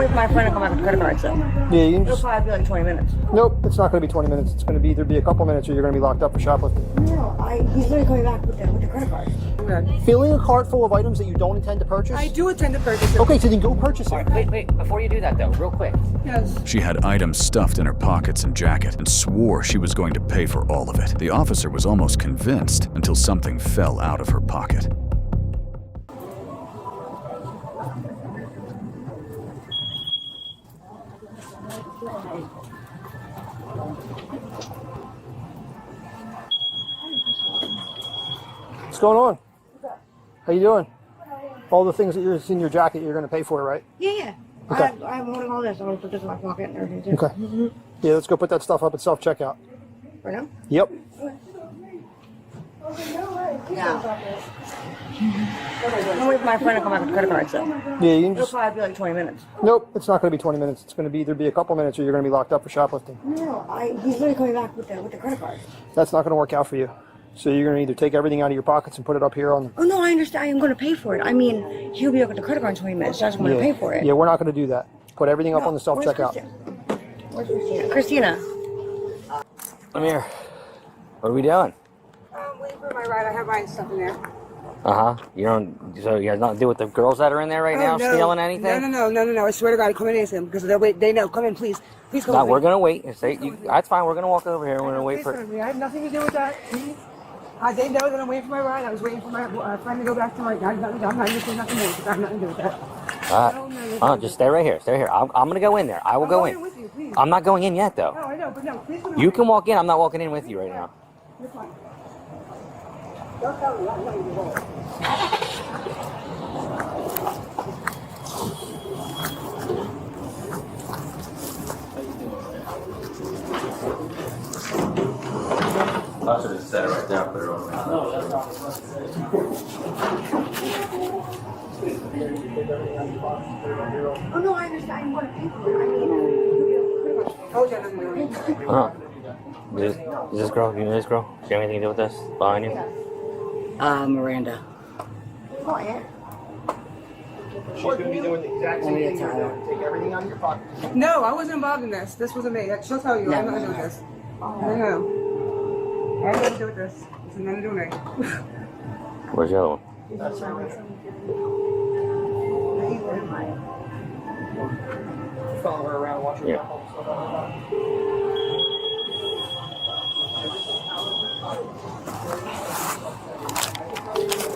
wait for my friend to come back with the credit card, so. Yeah, you can It'll just... probably be like 20 minutes. Nope, it's not going to be 20 minutes. It's going to be either be a couple minutes or you're going to be locked up for shoplifting. No, he's literally coming back with the credit card. Okay. Filling a cart full of items that you don't intend to purchase? I do intend to purchase it. Okay, so then go purchase it. All right, wait, before you do that though, real quick. Yes. She had items stuffed in her pockets and jacket and swore she was going to pay for all of it. The officer was almost convinced until something fell out of her pocket. What's going on? How you doing? All the things that you're in your jacket, you're going to pay for, right? Yeah. Okay. I'm holding all this. I'm going to put this in my pocket and everything, too. Okay. Yeah, let's go put that stuff up at self-checkout. Right now? Yep. Yeah. I'm waiting for my friend to come back with the credit card, so. Yeah, you can It'll just... probably be like 20 minutes. Nope, it's not going to be 20 minutes. It's going to be either be a couple minutes or you're going to be locked up for shoplifting. No, he's literally coming back with the credit card. That's not going to work out for you. So you're going to either take everything out of your pockets and put it up here on... Oh, no, I understand. I'm going to pay for it. I mean, he'll be up with the credit card in 20 minutes. So I'm going to pay for it. Yeah, we're not going to do that. Put everything up on the Where's self-checkout. Where's Christina? Christina. Come here. What are we doing? I'm waiting for my ride. I have my stuff in there. You don't, so you have nothing to do with the girls that are in there right now stealing anything? No. I swear to God, come in and ask them because they know. Come in, please. Please come in. No, we're going to wait. That's fine. We're going to walk over here. We're going to wait for... I have nothing to do with that. Please. They know that I'm waiting for my ride. I was waiting for my friend to go back to my... I'm not going to say nothing more because I have nothing to do with that. Just stay right here. Stay here. I'm going to go in there. I will go in. With you, please. I'm not going in yet, though. No, I know, but no. Please come in. You can walk in. I'm not walking in with you right now. You're fine. Don't tell me. I'm not even going. I should have set it right there, put it on. No, that's not. Oh, no, I understand. I'm going to pay for it. Is this girl? You know this girl? Does she have anything to do with this? Behind you? Miranda. Oh, yeah. She's going to be doing the exact same thing you're doing. Take everything out of your pocket. No, I wasn't involved in this. This wasn't me. She'll tell you. I have nothing to do with this. No. I have nothing to do with this. This has nothing to do with me. Where's the other one? That's right. Follow her around, watch her. Yeah.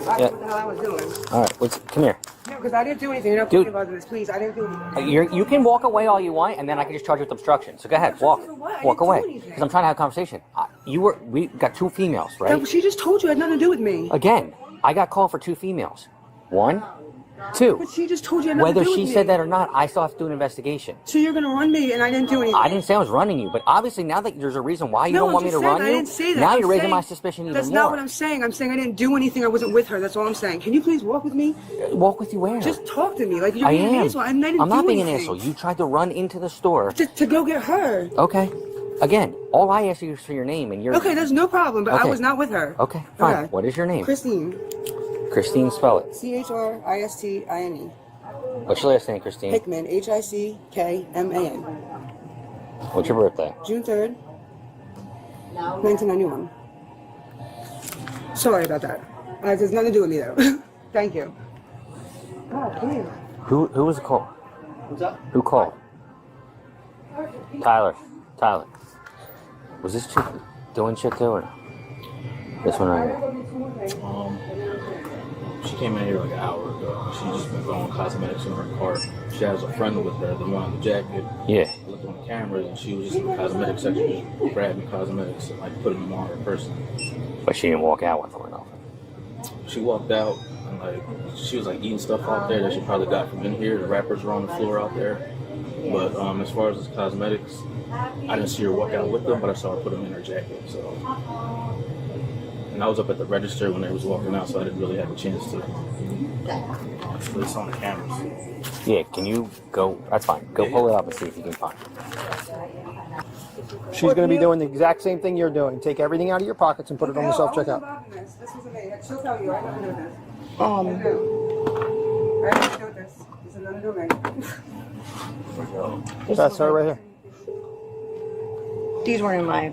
That's what the hell I was doing. All right, come here. No, because I didn't do anything. You're not Dude. talking about this. Please, I didn't do anything. You can walk away all you want, and then I can just charge you with obstruction. So go ahead, walk. For what? I Walk didn't do away. anything. Because I'm trying to have a conversation. We got two females, right? No, she just told you it had nothing to do with me. Again, I got called for two females. One, two. But she just told you it had nothing Whether to do she with said me. that or not, I still have to do an investigation. So you're going to run me, and I didn't do anything. I didn't say I was running you, but obviously now that there's a reason why you No, don't I'm want me to just saying, run I you, didn't say that. now I'm you're raising saying- my suspicion even That's more. not what I'm saying. I'm saying I didn't do anything. I wasn't with her. That's all I'm saying. Can you please walk with me? Walk with you where? Just talk to me. Like you're I being am. an asshole. I didn't I'm not do being an anything. asshole. You tried to run into the store. To go get her. Okay. Again, all I asked you is for your name and your... Okay, there's no problem, but I Okay. was not with her. Okay, fine. Okay. What is your name? Christine. Christine, spell it. Christine. What's your last name, Christine? Hickman. Hickman. What's your birthday? June 3rd, 1991. Sorry about that. There's nothing to do with me though. Thank you. Oh, please. Who was the call? What's up? Who called? Tyler. Was this chick doing shit too or no? This one right here. She came in here like an hour ago. She just been throwing cosmetics in her cart. She has a friend with her, the one on the jacket. Yeah. I looked on the cameras and she was just in the cosmetic section, just grabbing cosmetics and like putting them on her person. But she didn't walk out with them or nothing. She walked out and like she was like eating stuff out there that she probably got from in here. The wrappers were on the floor out there. But as far as the cosmetics, I didn't see her walk out with them, but I saw her put them in her jacket. So, and I was up at the register when they was walking out, so I didn't really have a chance to. But it's on the cameras. Yeah, can you go? That's fine. Go pull it up and see if you can find it. She's going to be doing the exact same thing you're doing. Take everything out of your pockets and put it on the self-checkout. This wasn't me. She'll tell you. I have nothing to do with this. I have nothing to do with this. This has nothing to do with me. That's her right here. These weren't in my.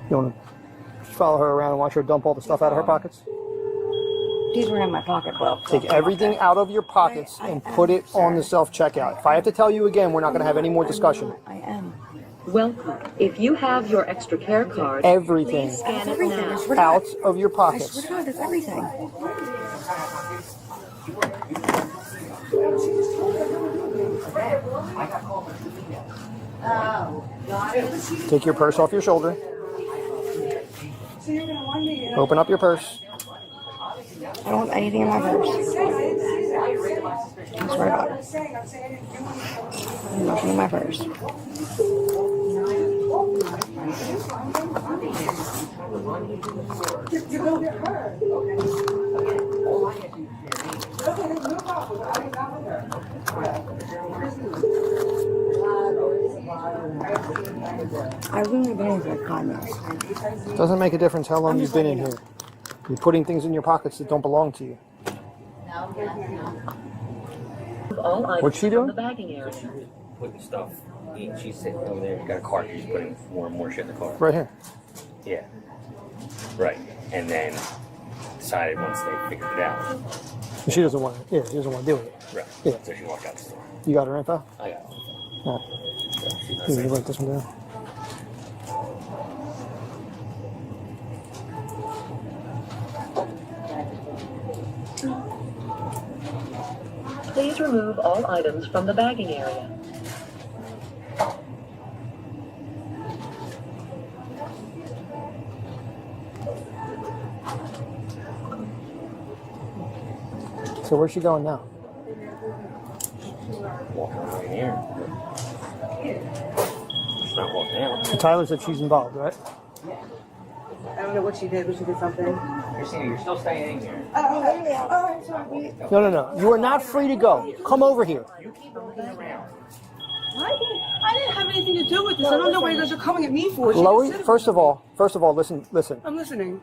You want to follow her around and watch her dump all the stuff out of her pockets? These were in my pocket. Well, Take everything out of your pockets and put it on the self-checkout. If I have to tell you again, we're not going to have any more discussion. I am. Welcome. If you have your extra care card, Everything please scan it Everything. now. I swear to God. out of your I pockets. swear to God, that's everything. Take your purse off your shoulder. Open up your purse. I don't have anything in my purse. I swear to God. There's nothing in my purse. I've only been in here for 5 minutes. Doesn't make a difference how long you've been in here. You're putting things in your pockets that don't belong to you. All items What's she from doing? the bagging area. Putting stuff. She's sitting over there. Got a cart. She's putting more and more shit in the car. Right here. Yeah. Right. And then decided once they figured it out. She doesn't want to. Yeah, she doesn't want to do it. Right. Yeah. So she walked out the store. You got her info? I got it. All So she's not right. You saying- write this one down. Please remove all items from the bagging area. So where's she going now? Walking right here. She's not walking out. So Tyler said she's involved, right? I don't know what she did, but she did something. You're still staying in here. Oh, sorry. No. You are not free to go. Come over here. You keep moving around. I didn't have anything to do with this. I don't know what you guys are coming at me for. She Chloe, just said it. first of all, listen. I'm listening.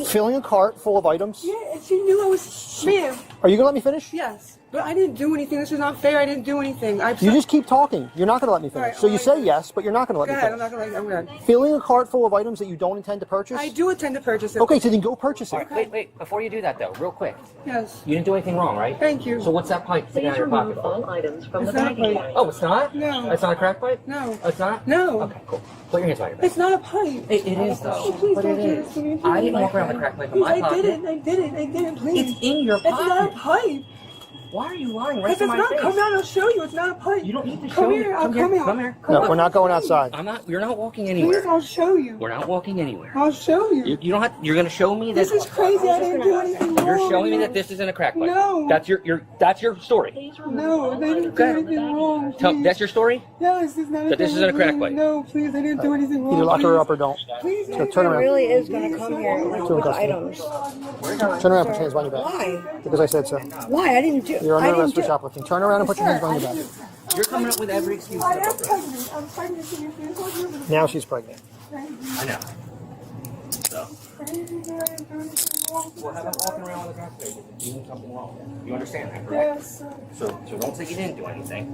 Filling a cart full of items. Yeah, and she knew I was. Ma'am. Are you gonna let me finish? Yes, but I didn't do anything. This is not fair. I didn't do anything. You just keep talking. You're not gonna let me finish. Alright, So you say alright. yes, but you're not gonna let Go me ahead. I'm finish. not gonna. I'm good. Filling a cart full of items that you don't intend to purchase. I do intend to purchase it. Okay, so then go purchase it. All right, wait. Before you do that, though, real quick. Yes. You didn't do anything wrong, right? Thank you. So what's that pipe sticking out Please of your pocket remove for? all items from It's the not a bagging pipe. area. Oh, it's not? No. It's not a crack pipe? No. Oh, it's not? No. Okay, cool. Put your hands behind your back. It's not a pipe. It is, though. Please But don't it do is. this to me. I didn't walk around with a crack pipe in my I pocket. didn't. Please. It's in your It's not a pocket. pipe. Why are you lying right If to it's my not, face? come out. I'll show you. It's not a pipe. You don't need to show Come me. here. I'll Come come here. out. Come here. No, we're not going outside. You're not walking Please, anywhere. I'll show you. We're not walking anywhere. I'll show you. You don't have. You're gonna show me that. This is crazy. I didn't do anything wrong. You're showing me that this isn't a crack pipe. No. That's your story. Please remove No, all they didn't items do from the anything bagging wrong. area. Tell, Please. that's your story. Yes, it's not. That this isn't a crack pipe. No, please, I didn't do anything wrong. Either lock her please. up or don't. Please, So turn around. really is gonna come here To with custody. items. Turn around and put your hands behind your back. Why? Because I said so. Why? I didn't do. You're I under didn't arrest for do. shoplifting. Turn around and put your hands behind your back. You're coming up with every excuse. I am pregnant. I'm pregnant. Can you please hold me? Now she's pregnant. I know. So. Well, how about walking around with a crack pipe and doing something wrong? You understand that, correct? Yes. So don't say you didn't do anything.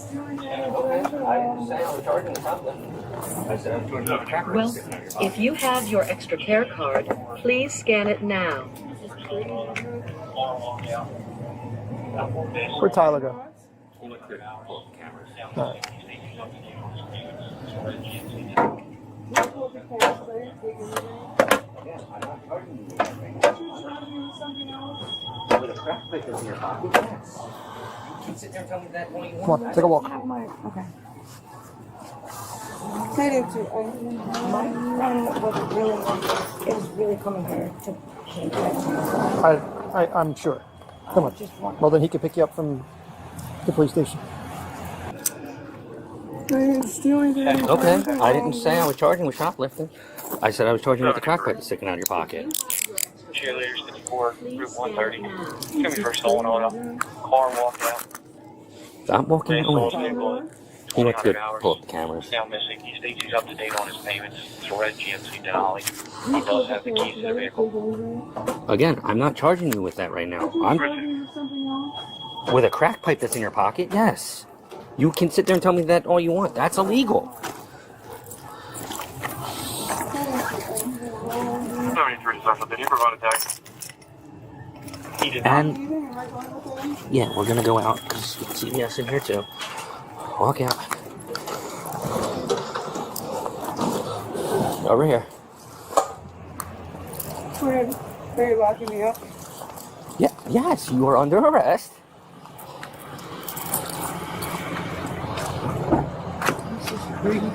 I didn't say I was charging with something. I said I was charging with a crack pipe Well, sitting on your pocket. if you have your extra care card, please scan it now. Where'd Tyler go? You look good. Pull up the cameras. All right. Yeah, I'm not charging you anything. With a crack pipe is in your pocket, yes. You keep sitting there and telling me that point you Come want. on, take a walk. Okay. I didn't do. My friend was really. It was really coming here to change it. I'm sure. Come on. Well, then he can pick you up from the police station. I didn't steal anything. Okay, I didn't say I was charging with shoplifting. I said I was charging with the crack pipe sticking out of your pocket. Cheerleaders 54, Route 130. It's gonna be for stolen auto. Car walked out. I'm walking They sold away. vehicle at He went to 2,800 go hours. pull up the cameras. He's now missing. He states he's up to date on his payments. He's a red GMC Denali. He does have the keys to the vehicle. Again, I'm not charging you with that right now. I'm with a crack pipe that's in your pocket. Yes, you can sit there and tell me that all you want. That's illegal. 73 Central. Did he provide a tag? He did not. And yeah, we're gonna go out because CVS in here too. Walk out. Over here. Are you locking me up? Yeah. Yes, you are under arrest. This is crazy.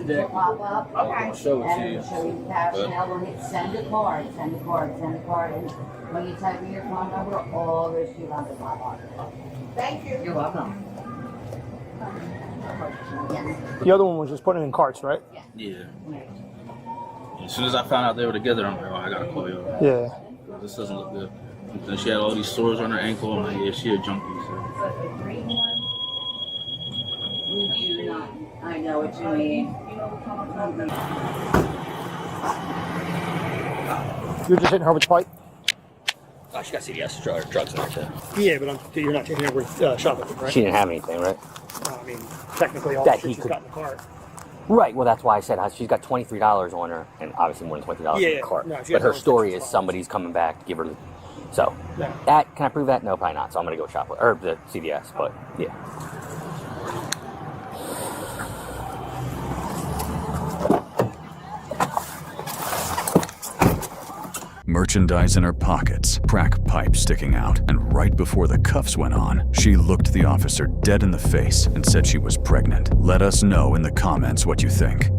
I'll show it to you. Show you the paraphernalia. We'll hit send a card, send a card, send a card. And when you type in your phone number, all those shoes on the top. Thank you. You're welcome. Yes. The other one was just putting in carts, right? Yeah. As soon as I found out they were together, I'm like, oh, I gotta call you. Yeah. This doesn't look good. And then she had all these sores on her ankle. I'm like, yeah, she a junkie. So. We do not. I know what you mean. You're just hitting her with the pipe? Oh, she got CVS drugs in there too. Yeah, but you're not taking her with shoplifting, right? She didn't have anything, right? I mean, technically all That the he shit she's could- got in the cart. Right. Well, that's why I said she's got $23 on her, and obviously more than $23 Yeah, in the cart. no, she but has her no story is restrictions. somebody's coming back to give her. So Yeah. that can I prove that? No, probably not. So I'm gonna go shoplift or the CVS. But yeah. Merchandise in her pockets, crack pipe sticking out, and right before the cuffs went on, she looked the officer dead in the face and said she was pregnant. Let us know in the comments what you think.